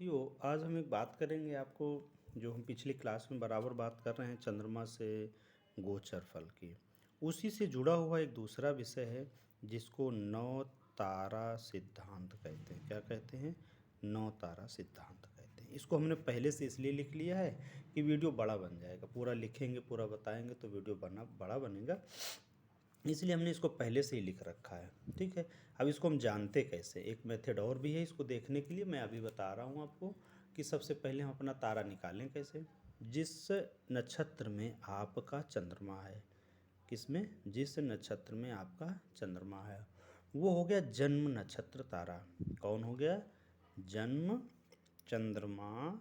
साथियों, आज हम एक बात करेंगे आपको जो हम पिछली क्लास में बराबर बात कर रहे हैं चंद्रमा से गोचर फल की। उसी से जुड़ा हुआ एक दूसरा विषय है जिसको नौ तारा सिद्धांत कहते हैं। क्या कहते हैं? नौ तारा सिद्धांत कहते हैं। इसको हमने पहले से इसलिए लिख लिया है कि वीडियो बड़ा बन जाएगा। पूरा लिखेंगे, पूरा बताएंगे तो वीडियो बड़ा बनेगा, इसलिए हमने इसको पहले से ही लिख रखा है। ठीक है, अब इसको हम जानते कैसे, एक मेथड और भी है इसको देखने के लिए। मैं अभी बता रहा हूँ आपको कि सबसे पहले हम अपना तारा निकालें कैसे। जिस नक्षत्र में आपका चंद्रमा है, किसमें? जिस नक्षत्र में आपका चंद्रमा है वो हो गया जन्म नक्षत्र तारा। कौन हो गया? जन्म चंद्रमा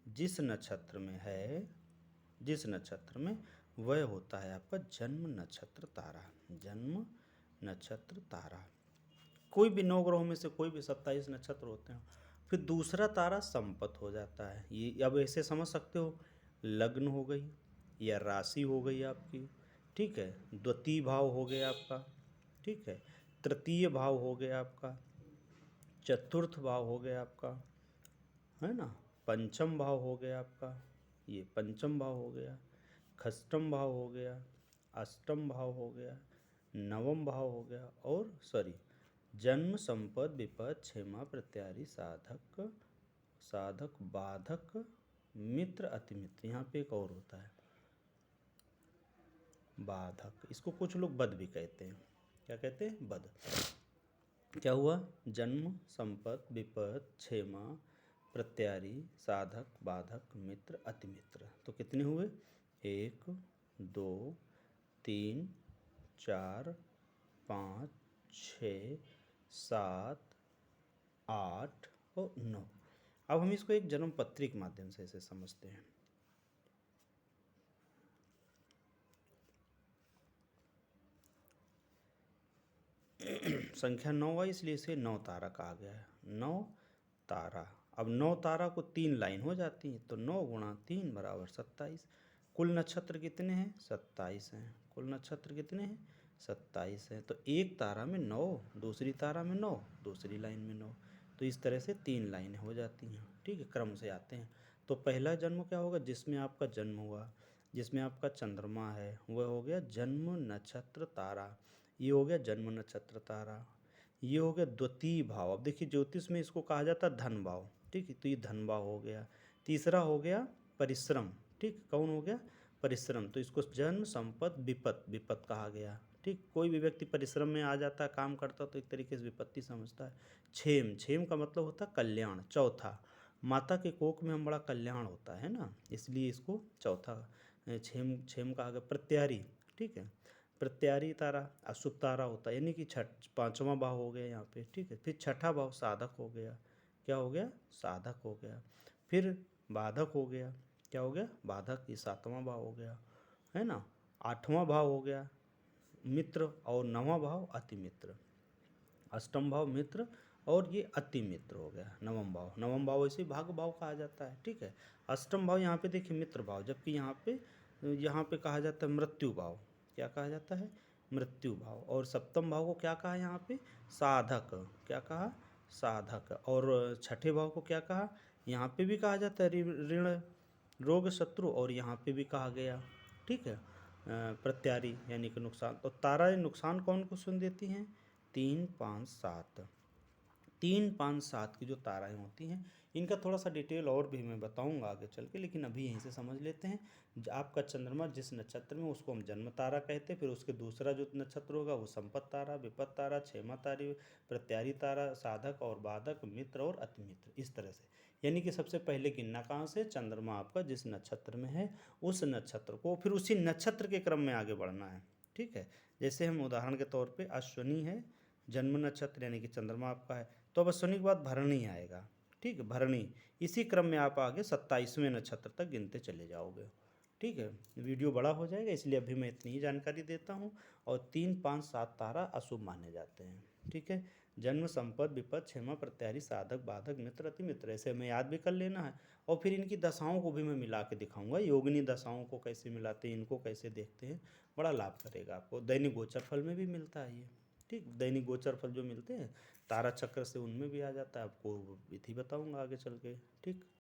जिस नक्षत्र में है, जिस नक्षत्र में, वह होता है आपका जन्म नक्षत्र तारा। जन्म नक्षत्र तारा। कोई भी 9 ग्रहों में से कोई भी 27 नक्षत्र होते हैं। फिर दूसरा तारा संपत हो जाता है। ये अब ऐसे समझ सकते हो, लग्न हो गई या राशि हो गई आपकी। ठीक है, द्वितीय भाव हो गया आपका। ठीक है, तृतीय भाव हो गया आपका, चतुर्थ भाव हो गया आपका, है ना, पंचम भाव हो गया आपका, ये पंचम भाव हो गया, षष्ठम भाव हो गया, अष्टम भाव हो गया, नवम भाव हो गया, और जन्म संपद विपद क्षेमा प्रत्यारी साधक साधक बाधक मित्र अतिमित्र। यहाँ पे एक और होता है बाधक, इसको कुछ लोग बद भी कहते हैं। क्या कहते हैं? बद। क्या हुआ? जन्म संपत विपद क्षेमा प्रत्यारी साधक बाधक मित्र अतिमित्र। तो कितने हुए? 1 2 3 4 5 6 7 8 और 9। अब हम इसको एक जन्म पत्री के माध्यम से इसे समझते हैं। संख्या 9 आई इसलिए इसे 9 तारा कहा गया है। 9 तारा। अब 9 तारा को 3 लाइन हो जाती है तो 9 गुणा 3 बराबर 27। कुल नक्षत्र कितने हैं? 27 हैं। कुल नक्षत्र कितने हैं? 27 हैं। तो एक तारा में 9, दूसरी तारा में 9, दूसरी लाइन में 9। तो इस तरह से 3 लाइनें हो जाती हैं। ठीक है, क्रम से आते हैं। तो पहला जन्म क्या होगा? जिसमें आपका जन्म हुआ, जिसमें आपका चंद्रमा है, वह हो गया जन्म नक्षत्र तारा। ये हो गया जन्म नक्षत्र तारा। ये हो गया द्वितीय भाव। अब देखिए ज्योतिष में इसको कहा जाता है धन भाव। ठीक है, तो ये धन भाव हो गया। तीसरा हो गया परिश्रम। ठीक, कौन हो गया? परिश्रम। तो इसको जन्म संपत विपत विपत कहा गया। ठीक, कोई भी व्यक्ति परिश्रम में आ जाता है, काम करता है, तो एक तरीके से विपत्ति समझता है। क्षेम, क्षेम का मतलब होता है कल्याण। चौथा, माता के कोख में हम बड़ा कल्याण होता है ना, इसलिए इसको चौथा क्षेम क्षेम कहा गया। प्रत्यारी। ठीक है, प्रत्यारी तारा अशुभ तारा होता है, यानी कि पांचवा भाव हो गया यहाँ पे। ठीक है, फिर छठा भाव साधक हो गया। क्या हो गया? साधक हो गया। फिर बाधक हो गया। क्या हो गया? बाधक। ये 7वां भाव हो गया, है ना। 8वां भाव हो गया मित्र, और 9वां भाव अति मित्र। अष्टम भाव मित्र, और ये अति मित्र हो गया नवम भाव। नवम भाव ऐसे भाग भाव कहा जाता है। ठीक है, अष्टम भाव यहाँ पे देखिए मित्र भाव, जबकि यहाँ पे कहा जाता है मृत्यु भाव। क्या कहा जाता है? मृत्यु भाव। और सप्तम भाव को क्या कहा यहाँ पे? साधक। क्या कहा? साधक। और छठे भाव को क्या कहा? यहाँ पे भी कहा जाता है ऋण रोग शत्रु, और यहाँ पे भी कहा गया। ठीक है, प्रत्यारी यानी कि नुकसान। तो तारा नुकसान कौन को सुन देती हैं? 3 5 7। 3 5 7 की जो ताराएं होती हैं, इनका थोड़ा सा डिटेल और भी मैं बताऊंगा आगे चल के, लेकिन अभी यहीं से समझ लेते हैं। आपका चंद्रमा जिस नक्षत्र में, उसको हम जन्म तारा कहते हैं। फिर उसके दूसरा जो नक्षत्र होगा वो संपत तारा, विपत तारा, क्षेमा तारी, प्रत्यारी तारा, साधक और बाधक, मित्र और अतिमित्र। इस तरह से, यानी कि सबसे पहले गिनना कहाँ से? चंद्रमा आपका जिस नक्षत्र में है उस नक्षत्र को, फिर उसी नक्षत्र के क्रम में आगे बढ़ना है। ठीक है, जैसे हम उदाहरण के तौर पे अश्विनी है जन्म नक्षत्र, यानी कि चंद्रमा आपका है, तो अब अश्विनी के बाद भरणी आएगा। ठीक है, भरणी। इसी क्रम में आप आगे 27वें नक्षत्र तक गिनते चले जाओगे। ठीक है, वीडियो बड़ा हो जाएगा, इसलिए अभी मैं इतनी ही जानकारी देता हूँ। और 3 5 7 तारा अशुभ माने जाते हैं। ठीक है, जन्म संपद विपद क्षेमा प्रत्यारी साधक बाधक मित्र अति मित्र, ऐसे हमें याद भी कर लेना है। और फिर इनकी दशाओं को भी मैं मिला के दिखाऊंगा, योगिनी दशाओं को कैसे मिलाते हैं, इनको कैसे देखते हैं, बड़ा लाभ करेगा आपको। दैनिक गोचर फल में भी मिलता है ये। ठीक, दैनिक गोचर फल जो मिलते हैं तारा चक्र से, उनमें भी आ जाता है। आपको विधि बताऊंगा आगे चल के। ठीक।